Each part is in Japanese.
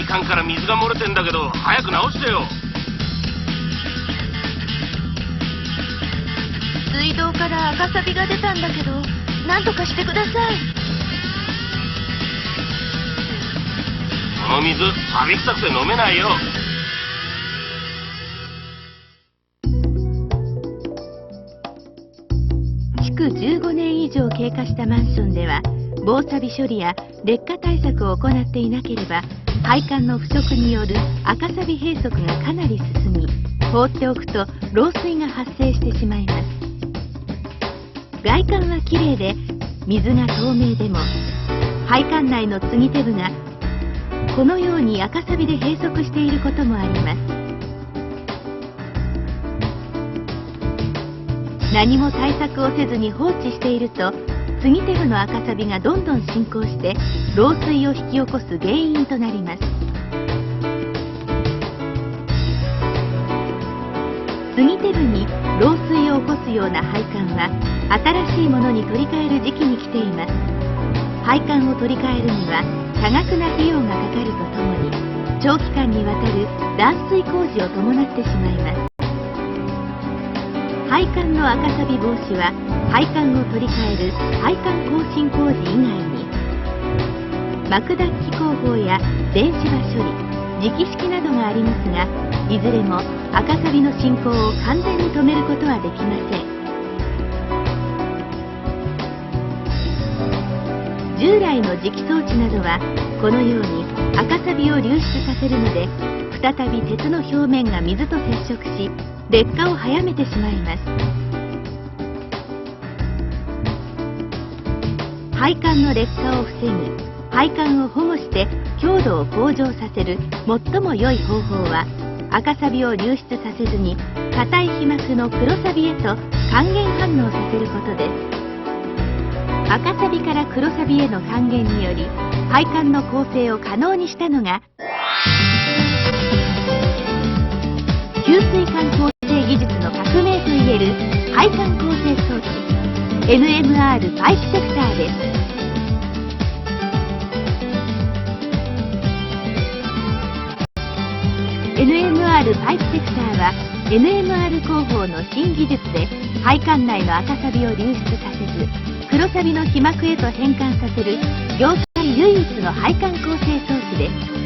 管から水が漏れてんだけど、早く直してよ。水道から赤サビが出たんだけど、なんとかしてください。この水、サビ臭くて飲めないよ。築15年以上経過したマンションでは、防サビ処理や劣化対策を行っていなければ、配管の腐食による赤サビ閉塞がかなり進み、放っておくと漏水が発生してしまいます。外観はきれいで水が透明でも、配管内の継ぎ手部がこのように赤サビで閉塞していることもあります。何も対策をせずに放置していると、継ぎ手部の赤サビがどんどん進行して漏水を引き起こす原因となります。継ぎ手部に漏水を起こすような配管は新しいものに取り替える時期に来ています。配管を取り替えるには多額な費用がかかるとともに、長期間にわたる断水工事を伴ってしまいます。配管の赤サビ防止は、配管を取り替える配管更新工事以外に、膜脱気工法や電子場処理、磁気式などがありますが、いずれも赤サビの進行を完全に止めることはできません。従来の磁気装置などはこのように赤サビを流出させるので、再び鉄の表面が水と接触し、劣化を早めてしまいます。配管の劣化を防ぎ、配管を保護して強度を向上させる最も良い方法は、赤サビを流出させずに硬い皮膜の黒サビへと還元反応させることです。赤サビから黒サビへの還元により、配管の構成を可能にしたのが吸水管構成技術の革命といえる配管構成装置 NMR パイプセクターです。NMR パイプセクターは NMR 工法の新技術で、配管内の赤サビを流出させず黒サビの皮膜へと変換させる業界唯一の配管構成装置です。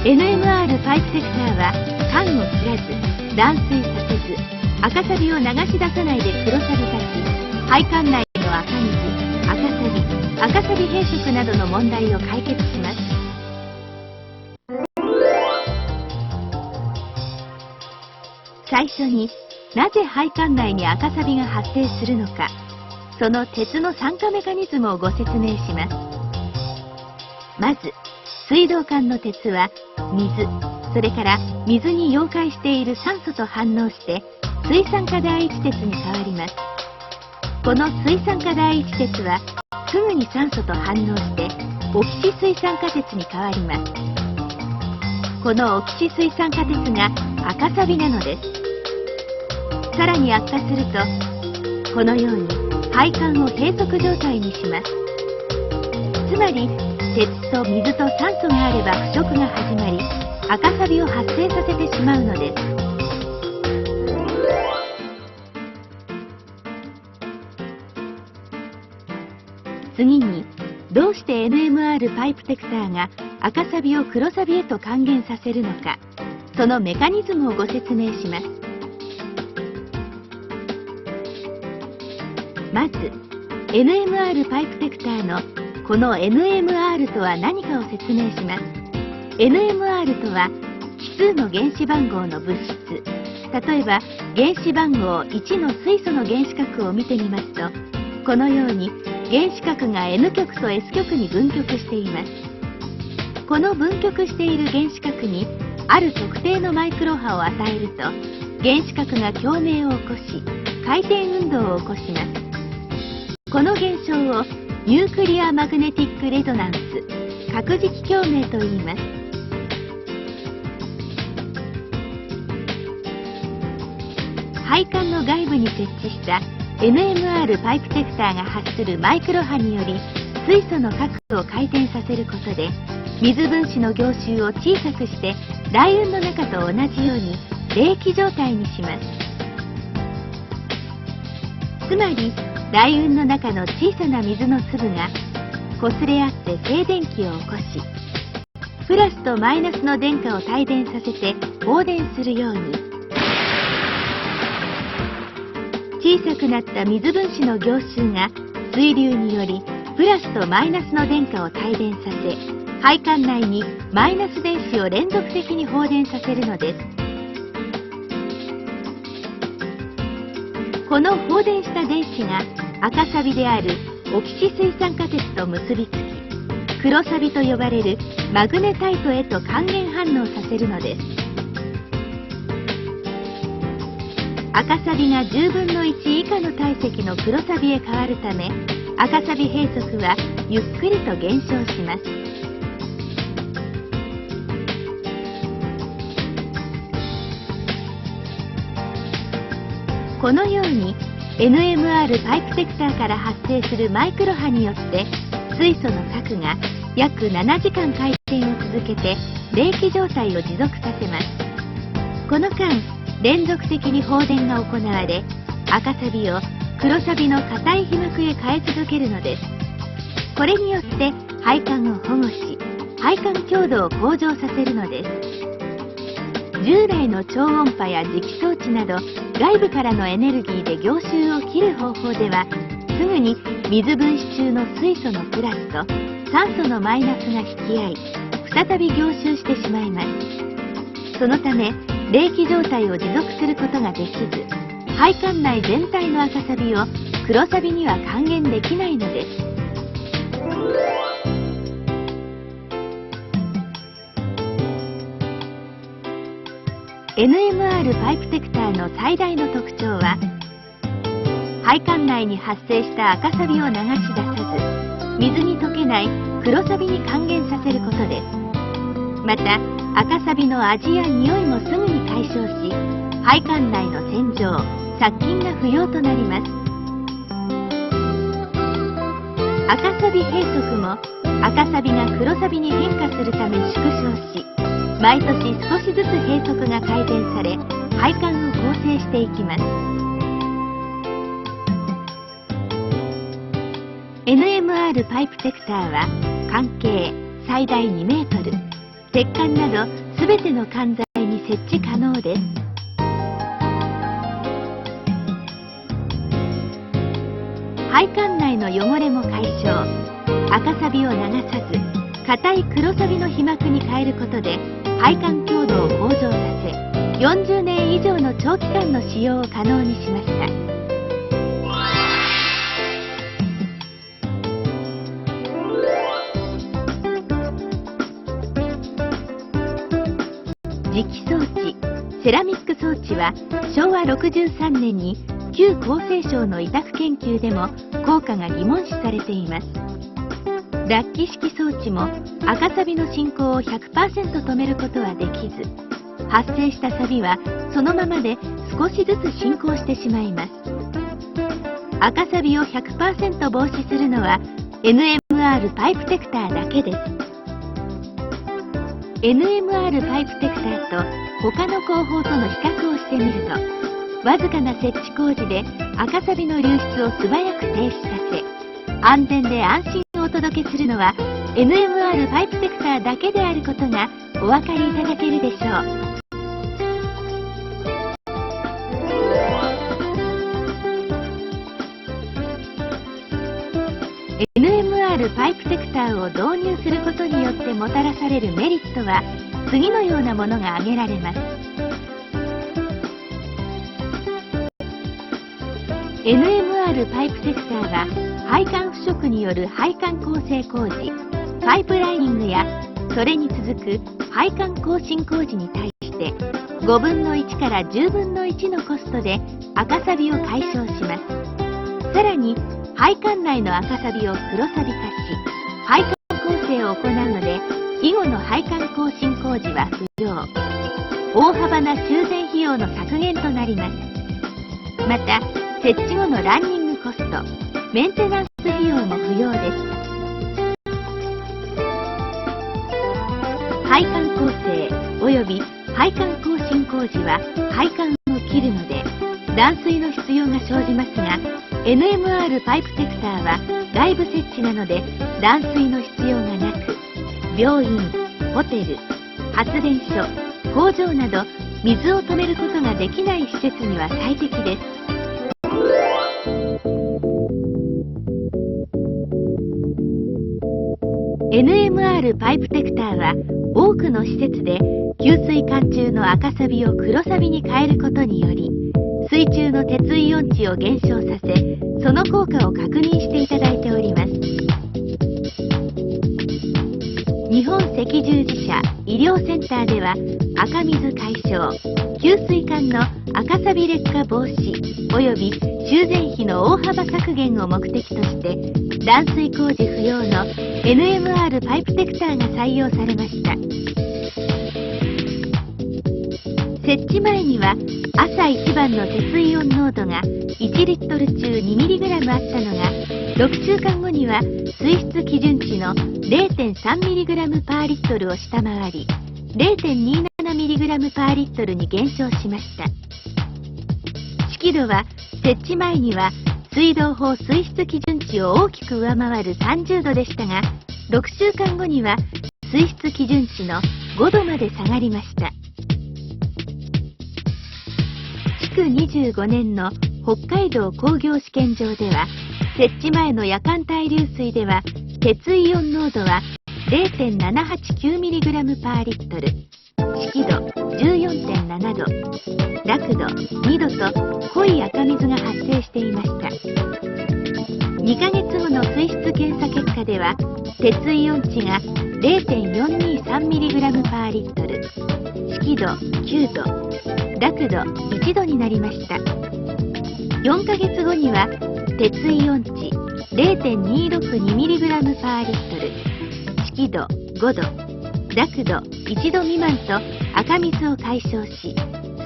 NMR パイプセクターは管を切らず断水させず赤サビを流し出さないで黒サビ化し、配管内の赤水、赤サビ閉塞などの問題を解決します。最初になぜ配管内に赤サビが発生するのか、その鉄の酸化メカニズムをご説明します。まず水道管の鉄は水、それから水に溶解している酸素と反応して水酸化第一鉄に変わります。この水酸化第一鉄はすぐに酸素と反応してオキシ水酸化鉄に変わります。このオキシ水酸化鉄が赤サビなのです。さらに悪化するとこのように配管を閉塞状態にします。つまり鉄と水と酸素があれば腐食が始まり、赤サビを発生させてしまうのです。次に、どうして NMR パイプセクターが赤サビを黒サビへと還元させるのか、そのメカニズムをご説明します。まず NMR パイプセクターのこの NMR とは何かを説明します。 NMR とは奇数の原子番号の物質、例えば原子番号1の水素の原子核を見てみますと、このように原子核が N 極と S 極に分極しています。この分極している原子核にある特定のマイクロ波を与えると、原子核が共鳴を起こし回転運動を起こします。この現象をニュークリアマグネティックレゾナンス、核磁気共鳴と言います。配管の外部に設置した NMR パイプセクターが発するマイクロ波により、水素の角を回転させることで水分子の凝集を小さくして雷雲の中と同じように冷気状態にします。つまり雷雲の中の小さな水の粒が擦れ合って静電気を起こし、プラスとマイナスの電荷を帯電させて放電するように、小さくなった水分子の凝集が水流によりプラスとマイナスの電荷を帯電させ、配管内にマイナス電子を連続的に放電させるのです。この放電した電子が赤サビであるオキシ水酸化鉄と結びつき、黒サビと呼ばれるマグネタイトへと還元反応させるのです。赤サビが10分の1以下の体積の黒サビへ変わるため、赤サビ閉塞はゆっくりと減少します。このように NMR パイプセクターから発生するマイクロ波によって水素の核が約7時間回転を続けて冷気状態を持続させます。この間連続的に放電が行われ、赤サビを黒サビの硬い被膜へ変え続けるのです。これによって配管を保護し、配管強度を向上させるのです。従来の超音波や磁気装置など外部からのエネルギーで凝集を切る方法では、すぐに水分子中の水素のプラスと酸素のマイナスが引き合い、再び凝集してしまいます。そのため冷気状態を持続することができず、配管内全体の赤サビを黒サビには還元できないのです。NMR パイプセクターの最大の特徴は、配管内に発生した赤サビを流し出さず、水に溶けない黒サビに還元させることです。また赤サビの味や匂いもすぐに解消し、配管内の洗浄・殺菌が不要となります。赤サビ閉塞も赤サビが黒サビに変化するため縮小し、毎年少しずつ閉塞が改善され、配管を構成していきます。NMR パイプセクターは管径最大2メートル、鉄管などすべての管材に設置可能です。配管内の汚れも解消、赤サビを流さず硬い黒サビの被膜に変えることで配管強度を向上させ、40年以上の長期間の使用を可能にしました。磁気装置、セラミック装置は昭和63年に旧厚生省の委託研究でも効果が疑問視されています。脱気式装置も赤サビの進行を 100% 止めることはできず、発生したサビはそのままで少しずつ進行してしまいます。赤サビを 100% 防止するのは NMR パイプセクターだけです。NMR パイプセクターと他の工法との比較をしてみると、わずかな設置工事で赤サビの流出を素早く停止させ、安全で安心をお届けするのは NMR パイプセクターだけであることがお分かりいただけるでしょう。NMR パイプセクターを導入することによってもたらされるメリットは次のようなものが挙げられます。NMR パイプセクターは配管腐食による配管構成工事、パイプライニングやそれに続く配管更新工事に対して5分の1から10分の1のコストで赤サビを解消します。さらに配管内の赤サビを黒サビ化し、配管構成を行うので、以後の配管更新工事は不要。大幅な修繕費用の削減となります。また、設置後のランニングコスト、メンテナンス費用も不要です。配管構成及び配管更新工事は配管を切るので断水の必要が生じますが、 NMR パイプテクターは外部設置なので断水の必要がなく、病院、ホテル、発電所、工場など水を止めることができない施設には最適です。NMR パイプテクターは多くの施設で給水管中の赤サビを黒サビに変えることにより、水中の鉄イオン値を減少させ、その効果を確認していただいております。日本赤十字社医療センターでは、赤水解消、給水管の赤サビ劣化防止及び修繕費の大幅削減を目的として、断水工事不要の NMR パイプテクターが採用されました。設置前には朝一番の鉄イオン濃度が1リットル中 2mg あったのが、6週間後には水質基準値の 0.3mg パーリットルを下回り、 0.27mg パーリットルに減少しました。揮度は設置前には水道法水質基準値を大きく上回る30度でしたが、6週間後には水質基準値の5度まで下がりました。築25年の北海道工業試験場では、設置前の夜間対流水では鉄イオン濃度は 0.789mg パーリットル、揮度 14.7 度、濁度2度と濃い赤水が発生していました。2ヶ月後の水質検査結果では、鉄イオン値が 0.423mg パーリットル、揮度9度、濁度1度になりました。4ヶ月後には鉄イオン値 0.262mg パーリットル、揮度5度、濁度1度未満と赤水を解消し、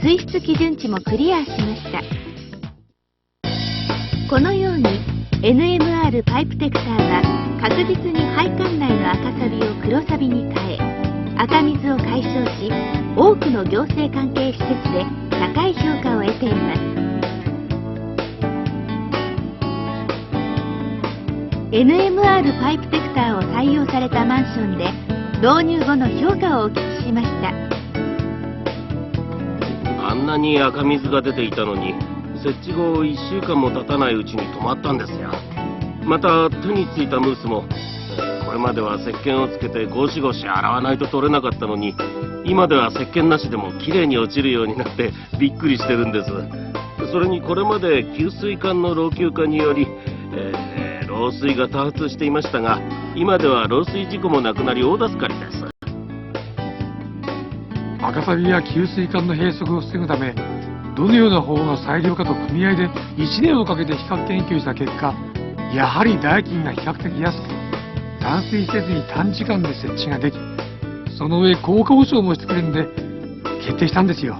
水質基準値もクリアしました。このように NMR パイプテクターは確実に配管内の赤サビを黒サビに変え、赤水を解消し、多くの行政関係施設で高い評価を得ています。NMR パイプテクターを採用されたマンションで導入後の評価をお聞きしました。あんなに赤水が出ていたのに、設置後1週間も経たないうちに止まったんですよ。また手についたムースも、これまでは石鹸をつけてゴシゴシ洗わないと取れなかったのに、今では石鹸なしでもきれいに落ちるようになってびっくりしてるんです。それにこれまで給水管の老朽化により、漏水が多発していましたが、今では漏水事故もなくなり大助かりです。赤サビや給水管の閉塞を防ぐため、どのような方法が最良かと組合で1年をかけて比較研究した結果、やはり代金が比較的安く、断水せずに短時間で設置ができ、その上効果保証もしてくれるので決定したんですよ。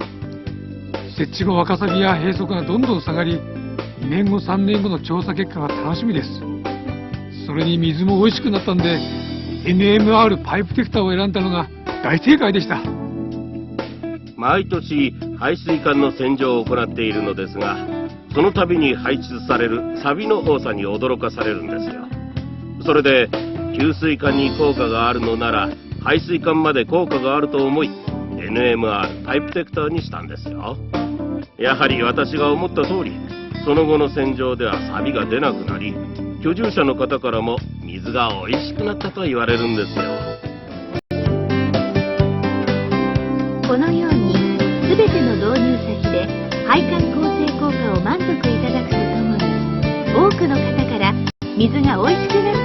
設置後赤サビや閉塞がどんどん下がり、2年後3年後の調査結果が楽しみです。それに水も美味しくなったんで、 NMR パイプテクターを選んだのが大正解でした。毎年排水管の洗浄を行っているのですが、その度に排出されるサビの多さに驚かされるんですよ。それで給水管に効果があるのなら排水管まで効果があると思い、 NMR パイプテクターにしたんですよ。やはり私が思った通り、その後の洗浄ではサビが出なくなり、居住者の方からも水が美味しくなったと言われるんですよ。このように全ての導入先で配管構成効果を満足いただくとともに、多くの方から水が美味しくなった